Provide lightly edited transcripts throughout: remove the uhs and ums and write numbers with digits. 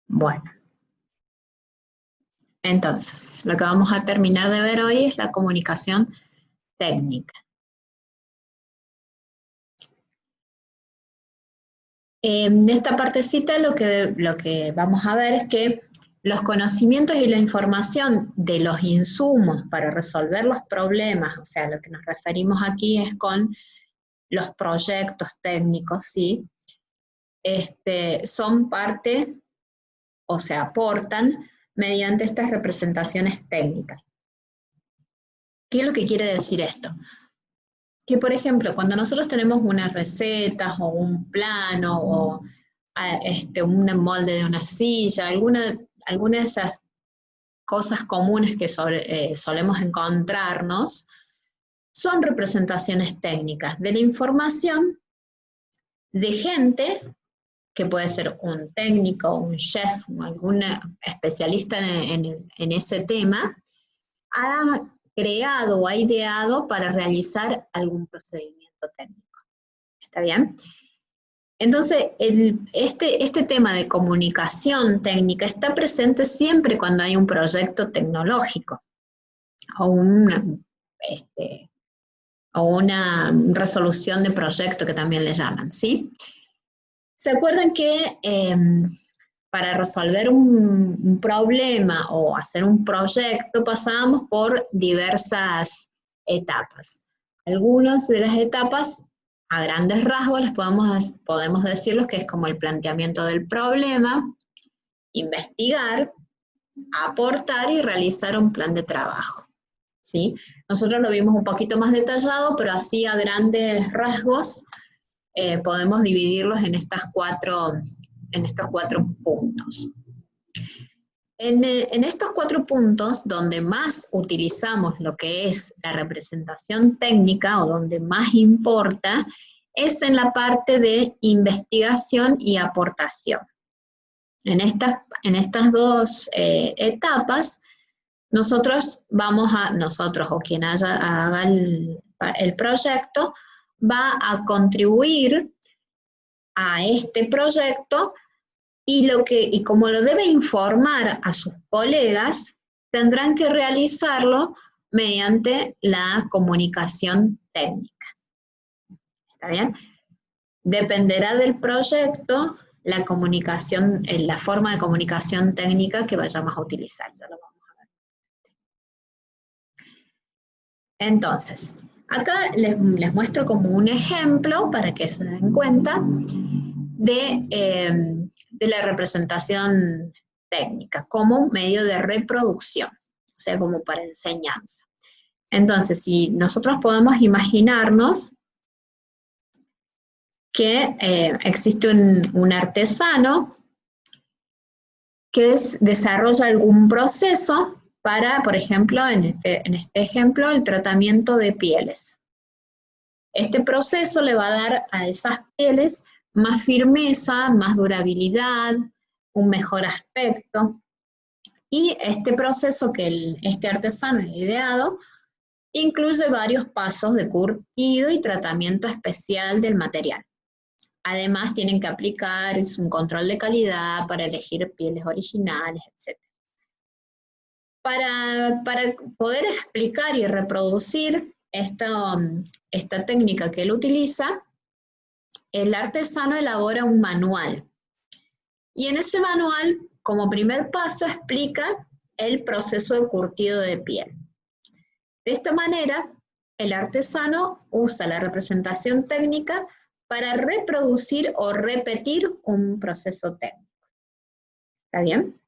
Bueno, entonces, lo que vamos a terminar de ver hoy es la comunicación técnica. En esta partecita lo que vamos a ver es que los conocimientos y la información de los insumos para resolver los problemas, o sea, lo que nos referimos aquí es con los proyectos técnicos, ¿sí? Son parte o se aportan mediante estas representaciones técnicas. ¿Qué es lo que quiere decir esto? Que, por ejemplo, cuando nosotros tenemos unas recetas o un plano o un molde de una silla, alguna de esas cosas comunes que solemos encontrarnos, son representaciones técnicas de la información de gente que puede ser un técnico, un chef, algún especialista en ese tema, ha creado o ha ideado para realizar algún procedimiento técnico. ¿Está bien? Entonces, este tema de comunicación técnica está presente siempre cuando hay un proyecto tecnológico o una resolución de proyecto que también le llaman, ¿sí? ¿Se acuerdan que para resolver un problema o hacer un proyecto pasábamos por diversas etapas? Algunas de las etapas, a grandes rasgos, les podemos decirlos que es como el planteamiento del problema, investigar, aportar y realizar un plan de trabajo, ¿sí? Nosotros lo vimos un poquito más detallado, pero así a grandes rasgos podemos dividirlos en estos cuatro puntos. En estos 4 puntos, donde más utilizamos lo que es la representación técnica, o donde más importa, es en la parte de investigación y aportación. En estas dos etapas, nosotros o quien haga el proyecto, va a contribuir a este proyecto y como lo debe informar a sus colegas, tendrán que realizarlo mediante la comunicación técnica. ¿Está bien? Dependerá del proyecto la forma de comunicación técnica que vayamos a utilizar. Ya lo vamos a ver. Entonces, acá les muestro como un ejemplo para que se den cuenta de la representación técnica como un medio de reproducción, o sea, como para enseñanza. Entonces, si nosotros podemos imaginarnos que existe un artesano que desarrolla algún proceso para, por ejemplo, en este ejemplo, el tratamiento de pieles. Este proceso le va a dar a esas pieles más firmeza, más durabilidad, un mejor aspecto. Y este proceso que este artesano ha ideado incluye varios pasos de curtido y tratamiento especial del material. Además, tienen que aplicar un control de calidad para elegir pieles originales, etc. Para poder explicar y reproducir esta técnica que él utiliza, el artesano elabora un manual. Y en ese manual, como primer paso, explica el proceso de curtido de piel. De esta manera, el artesano usa la representación técnica para reproducir o repetir un proceso técnico. ¿Está bien?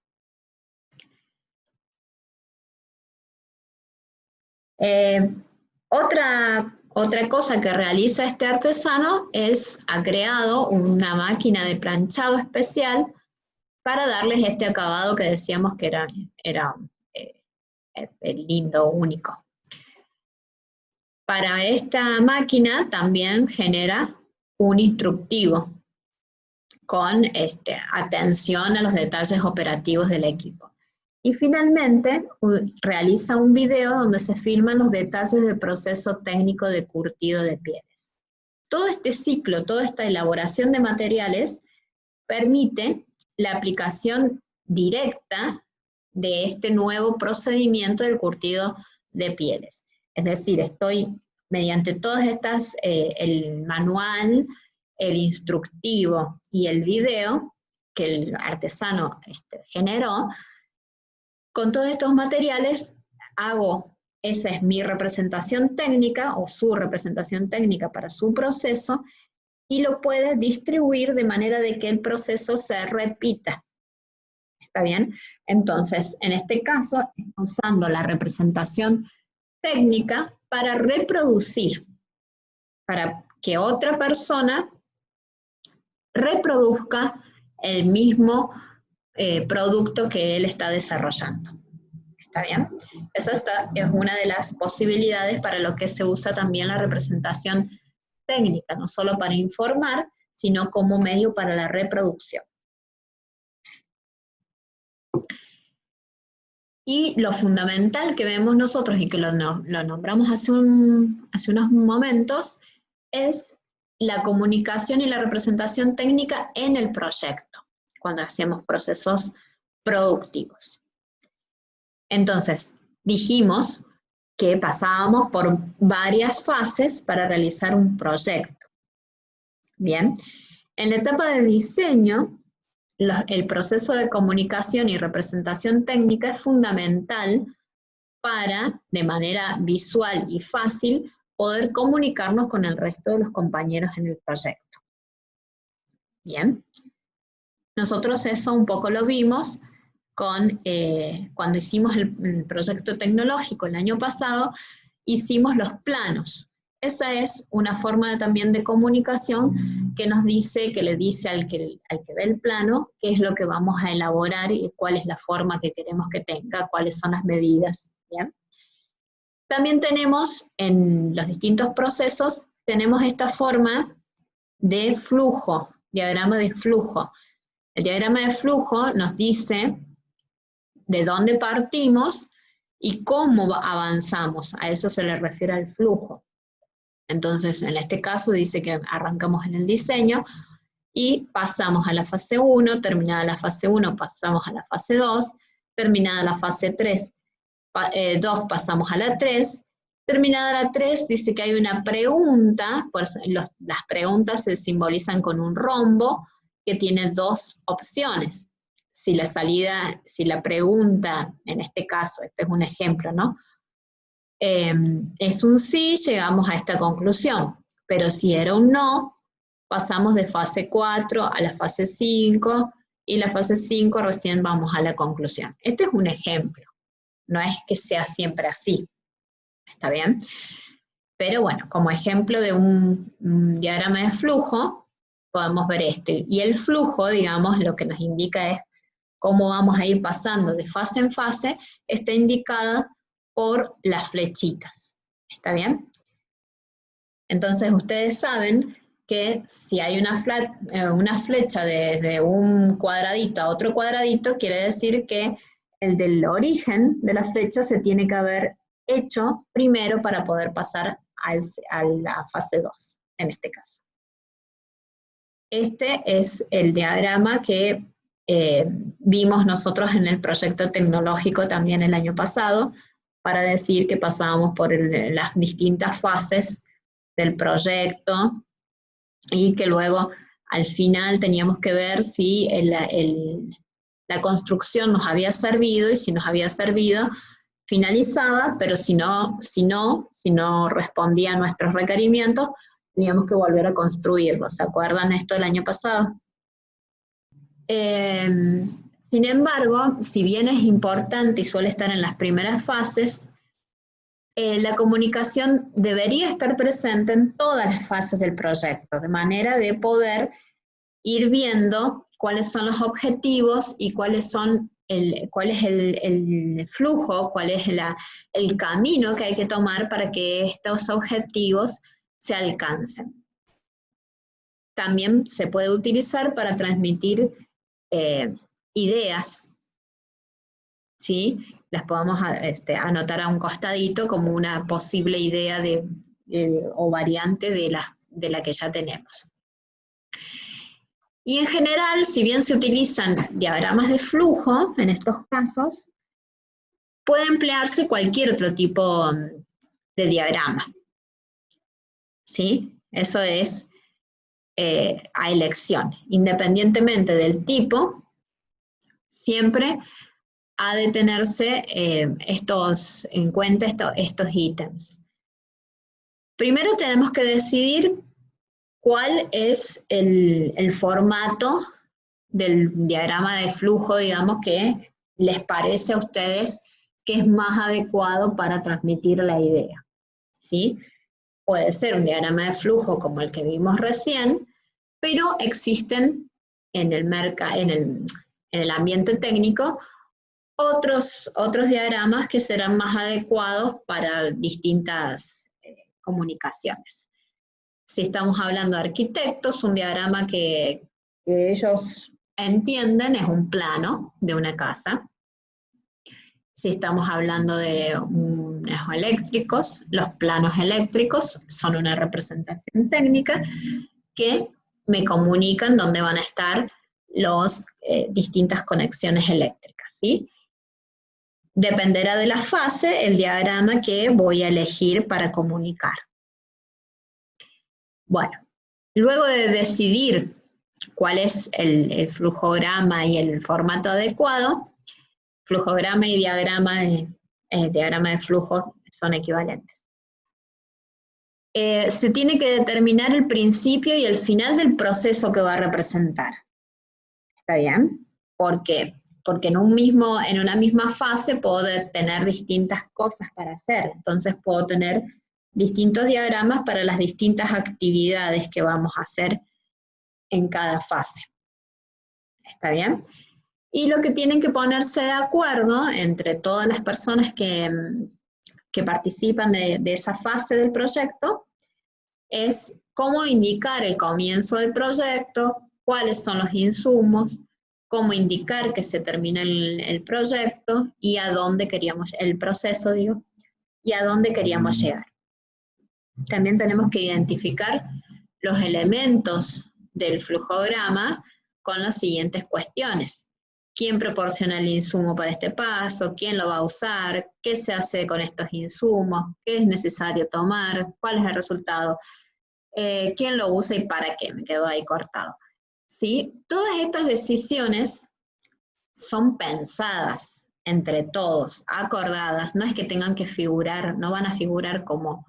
Otra cosa que realiza este artesano ha creado una máquina de planchado especial para darles este acabado que decíamos que era lindo, único. Para esta máquina también genera un instructivo con atención a los detalles operativos del equipo. Y finalmente realiza un video donde se filman los detalles del proceso técnico de curtido de pieles. Todo este ciclo, toda esta elaboración de materiales permite la aplicación directa de este nuevo procedimiento del curtido de pieles. Es decir, estoy mediante todas estas, el manual, el instructivo y el video que el artesano generó, con todos estos materiales esa es mi representación técnica o su representación técnica para su proceso, y lo puede distribuir de manera de que el proceso se repita. ¿Está bien? Entonces, en este caso, está usando la representación técnica para reproducir, para que otra persona reproduzca el mismo producto que él está desarrollando. ¿Está bien? Esa es una de las posibilidades para lo que se usa también la representación técnica, no solo para informar, sino como medio para la reproducción. Y lo fundamental que vemos nosotros, y que lo nombramos hace unos momentos, es la comunicación y la representación técnica en el proyecto, cuando hacemos procesos productivos. Entonces, dijimos que pasábamos por varias fases para realizar un proyecto. Bien, en la etapa de diseño, el proceso de comunicación y representación técnica es fundamental para, de manera visual y fácil, poder comunicarnos con el resto de los compañeros en el proyecto. Bien, nosotros eso un poco lo vimos cuando hicimos el proyecto tecnológico el año pasado, hicimos los planos. Esa es una forma también de comunicación que nos dice, que le dice al que ve el plano qué es lo que vamos a elaborar y cuál es la forma que queremos que tenga, cuáles son las medidas. ¿Bien? También tenemos en los distintos procesos, tenemos esta forma de flujo, diagrama de flujo. El diagrama de flujo nos dice de dónde partimos y cómo avanzamos. A eso se le refiere al flujo. Entonces, en este caso dice que arrancamos en el diseño y pasamos a la fase 1, terminada la fase 1 pasamos a la fase 2, terminada la fase 2 pasamos a la 3, terminada la 3 dice que hay una pregunta, por eso las preguntas se simbolizan con un rombo que tiene dos opciones. Si la pregunta, en este caso, este es un ejemplo, ¿no? Es un sí, llegamos a esta conclusión, pero si era un no, pasamos de fase 4 a la fase 5, y la fase 5 recién vamos a la conclusión. Este es un ejemplo, no es que sea siempre así, ¿está bien? Pero bueno, como ejemplo de un diagrama de flujo, podemos ver este. Y el flujo, digamos, lo que nos indica es cómo vamos a ir pasando de fase en fase, está indicada por las flechitas. ¿Está bien? Entonces ustedes saben que si hay una flecha desde un cuadradito a otro cuadradito, quiere decir que el del origen de la flecha se tiene que haber hecho primero para poder pasar a la fase 2, en este caso. Este es el diagrama que vimos nosotros en el proyecto tecnológico también el año pasado, para decir que pasábamos por las distintas fases del proyecto y que luego al final teníamos que ver si la construcción nos había servido, y si nos había servido, finalizada, pero si no respondía a nuestros requerimientos, teníamos que volver a construirlo. ¿Se acuerdan esto del año pasado? Sin embargo, si bien es importante y suele estar en las primeras fases, la comunicación debería estar presente en todas las fases del proyecto, de manera de poder ir viendo cuáles son los objetivos y cuál es el flujo, cuál es el camino que hay que tomar para que estos objetivos se alcancen. También se puede utilizar para transmitir ideas, ¿sí? Las podemos anotar a un costadito como una posible idea o variante de la que ya tenemos. Y en general, si bien se utilizan diagramas de flujo, en estos casos, puede emplearse cualquier otro tipo de diagrama, ¿sí? Eso es a elección. Independientemente del tipo, siempre ha de tenerse en cuenta estos ítems. Primero tenemos que decidir cuál es el formato del diagrama de flujo, digamos, que les parece a ustedes que es más adecuado para transmitir la idea, ¿sí? Puede ser un diagrama de flujo como el que vimos recién, pero existen en el ambiente técnico otros diagramas que serán más adecuados para distintas comunicaciones. Si estamos hablando de arquitectos, un diagrama que ellos entienden es un plano de una casa. Si estamos hablando de unos eléctricos, los planos eléctricos son una representación técnica que me comunican dónde van a estar las distintas conexiones eléctricas, ¿sí? Dependerá de la fase el diagrama que voy a elegir para comunicar. Bueno, luego de decidir cuál es el flujograma y el formato adecuado, flujograma y diagrama de flujo son equivalentes. Se tiene que determinar el principio y el final del proceso que va a representar. ¿Está bien? ¿Por qué? Porque en una misma fase puedo tener distintas cosas para hacer. Entonces puedo tener distintos diagramas para las distintas actividades que vamos a hacer en cada fase. ¿Está bien? Y lo que tienen que ponerse de acuerdo entre todas las personas que participan de esa fase del proyecto es cómo indicar el comienzo del proyecto, cuáles son los insumos, cómo indicar que se termina el proyecto y a dónde queríamos, el proceso, digo, y a dónde queríamos llegar. También tenemos que identificar los elementos del flujograma con las siguientes cuestiones. ¿Quién proporciona el insumo para este paso? ¿Quién lo va a usar? ¿Qué se hace con estos insumos? ¿Qué es necesario tomar? ¿Cuál es el resultado? ¿Quién lo usa y para qué? Me quedó ahí cortado. ¿Sí? Todas estas decisiones son pensadas entre todos, acordadas, no es que tengan que figurar, no van a figurar como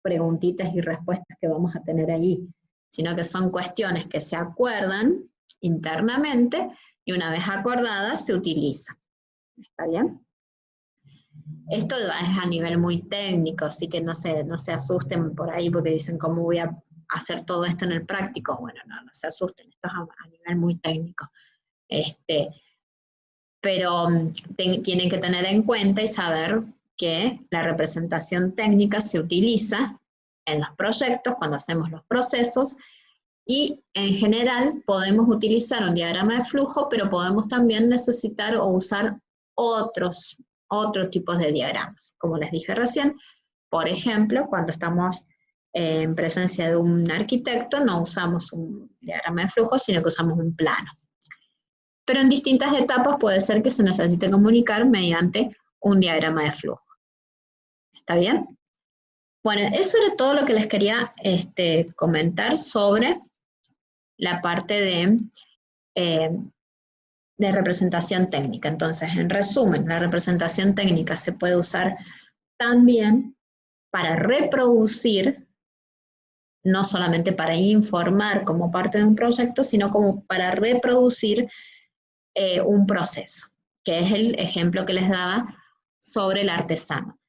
preguntitas y respuestas que vamos a tener allí, sino que son cuestiones que se acuerdan internamente y una vez acordadas se utilizan. ¿Está bien? Esto es a nivel muy técnico, así que no se asusten por ahí porque dicen cómo voy a hacer todo esto en el práctico. Bueno, no se asusten, esto es a nivel muy técnico. Pero tienen que tener en cuenta y saber que la representación técnica se utiliza en los proyectos, cuando hacemos los procesos, y en general podemos utilizar un diagrama de flujo, pero podemos también necesitar o usar otros tipos de diagramas. Como les dije recién, por ejemplo, cuando estamos en presencia de un arquitecto, no usamos un diagrama de flujo, sino que usamos un plano. Pero en distintas etapas puede ser que se necesite comunicar mediante un diagrama de flujo. ¿Está bien? Bueno, eso era todo lo que les quería comentar sobre la parte de representación técnica. Entonces, en resumen, la representación técnica se puede usar también para reproducir, no solamente para informar como parte de un proyecto, sino como para reproducir un proceso, que es el ejemplo que les daba sobre el artesano.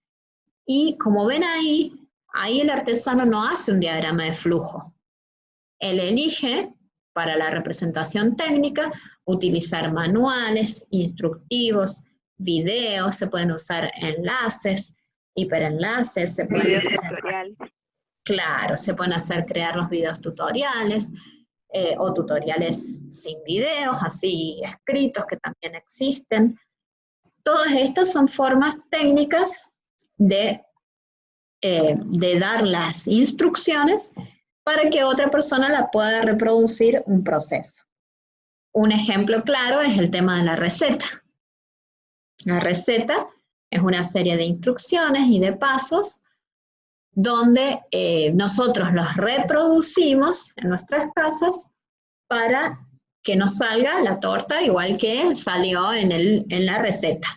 Y como ven ahí el artesano no hace un diagrama de flujo. Él elige, para la representación técnica, utilizar manuales, instructivos, videos, se pueden usar enlaces, hiperenlaces, se pueden tutoriales. Claro, se pueden crear los videos tutoriales, o tutoriales sin videos, así escritos, que también existen. Todas estas son formas técnicas de dar las instrucciones para que otra persona la pueda reproducir un proceso. Un ejemplo claro es el tema de la receta. La receta es una serie de instrucciones y de pasos donde nosotros los reproducimos en nuestras casas para que nos salga la torta igual que salió en la receta,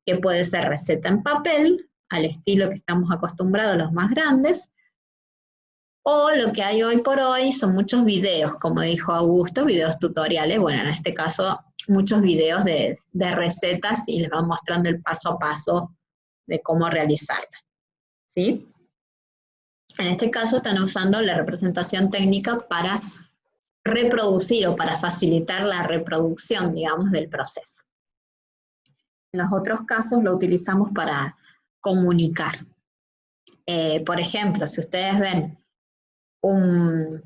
que puede ser receta en papel, al estilo que estamos acostumbrados los más grandes, o lo que hay hoy por hoy son muchos videos, como dijo Augusto, videos tutoriales, bueno, en este caso muchos videos de recetas y les van mostrando el paso a paso de cómo realizarla, ¿sí? En este caso están usando la representación técnica para reproducir o para facilitar la reproducción, digamos, del proceso. En los otros casos lo utilizamos para comunicar. Por ejemplo, si ustedes ven un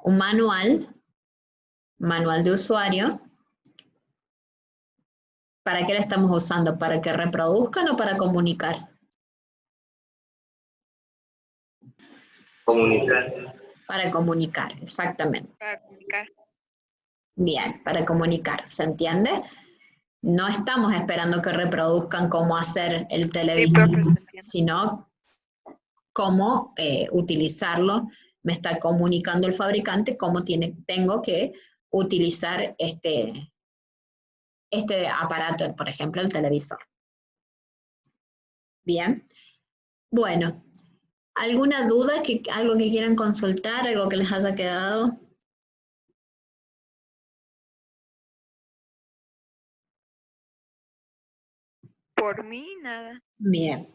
manual de usuario, ¿para qué lo estamos usando? ¿Para que reproduzcan o para comunicar? Comunicar. Para comunicar, exactamente. Para comunicar. Bien, para comunicar, ¿se entiende? No estamos esperando que reproduzcan cómo hacer el televisor, sino cómo utilizarlo. Me está comunicando el fabricante cómo tengo que utilizar este aparato, por ejemplo, el televisor. Bien. Bueno, ¿alguna duda, algo que quieran consultar, algo que les haya quedado? Por mí, nada. Bien.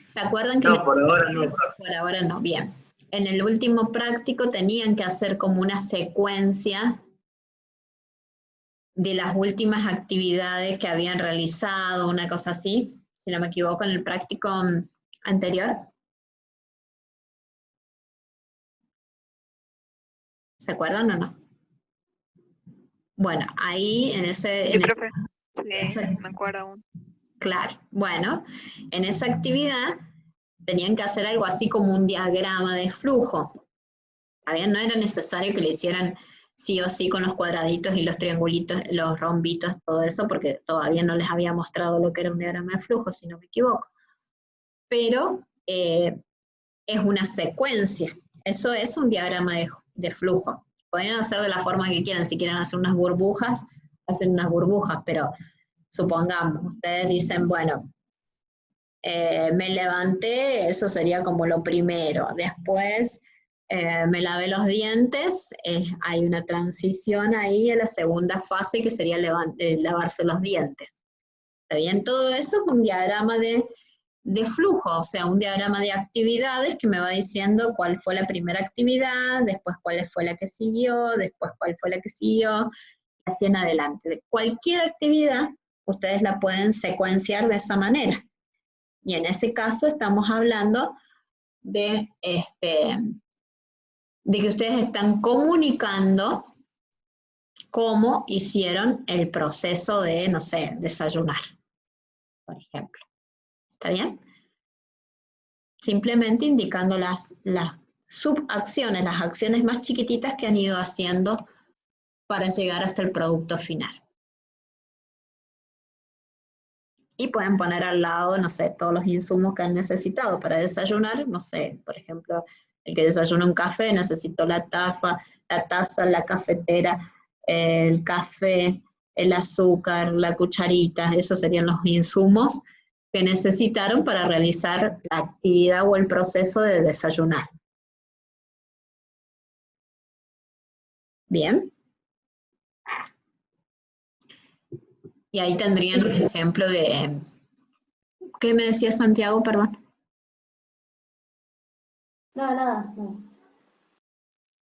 ¿Se acuerdan que No, por ahora no. Por ahora no, bien. En el último práctico tenían que hacer como una secuencia de las últimas actividades que habían realizado, una cosa así, si no me equivoco, en el práctico anterior? ¿Se acuerdan o no? Bueno, ahí en ese... Sí, profe. Sí, me acuerdo aún. Claro, bueno, en esa actividad tenían que hacer algo así como un diagrama de flujo. ¿Sabían? No era necesario que le hicieran sí o sí con los cuadraditos y los triangulitos, los rombitos, todo eso, porque todavía no les había mostrado lo que era un diagrama de flujo, si no me equivoco. Pero es una secuencia. Eso es un diagrama de flujo. Pueden hacer de la forma que quieran. Si quieren hacer unas burbujas, hacen unas burbujas, pero supongamos, ustedes dicen, bueno, me levanté, eso sería como lo primero. Después me lavé los dientes, hay una transición ahí a la segunda fase que sería lavarse los dientes. ¿Está bien? Todo eso es un diagrama de flujo, o sea, un diagrama de actividades que me va diciendo cuál fue la primera actividad, después cuál fue la que siguió, después cuál fue la que siguió, y así en adelante. De cualquier actividad, ustedes la pueden secuenciar de esa manera. Y en ese caso estamos hablando de que ustedes están comunicando cómo hicieron el proceso de, no sé, desayunar, por ejemplo. ¿Está bien? Simplemente indicando las subacciones, las acciones más chiquititas que han ido haciendo para llegar hasta el producto final. Y pueden poner al lado, no sé, todos los insumos que han necesitado para desayunar, no sé, por ejemplo, el que desayuna un café necesitó la taza, la cafetera, el café, el azúcar, la cucharita, esos serían los insumos que necesitaron para realizar la actividad o el proceso de desayunar. Bien. Y ahí tendrían un ejemplo de... ¿Qué me decía Santiago, perdón? No, nada, no.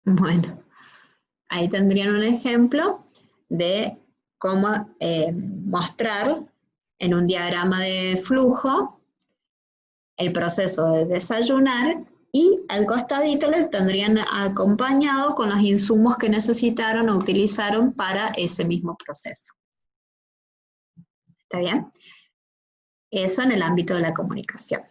Bueno, ahí tendrían un ejemplo de cómo mostrar en un diagrama de flujo el proceso de desayunar y al costadito le tendrían acompañado con los insumos que necesitaron o utilizaron para ese mismo proceso. ¿Está bien? Eso en el ámbito de la comunicación.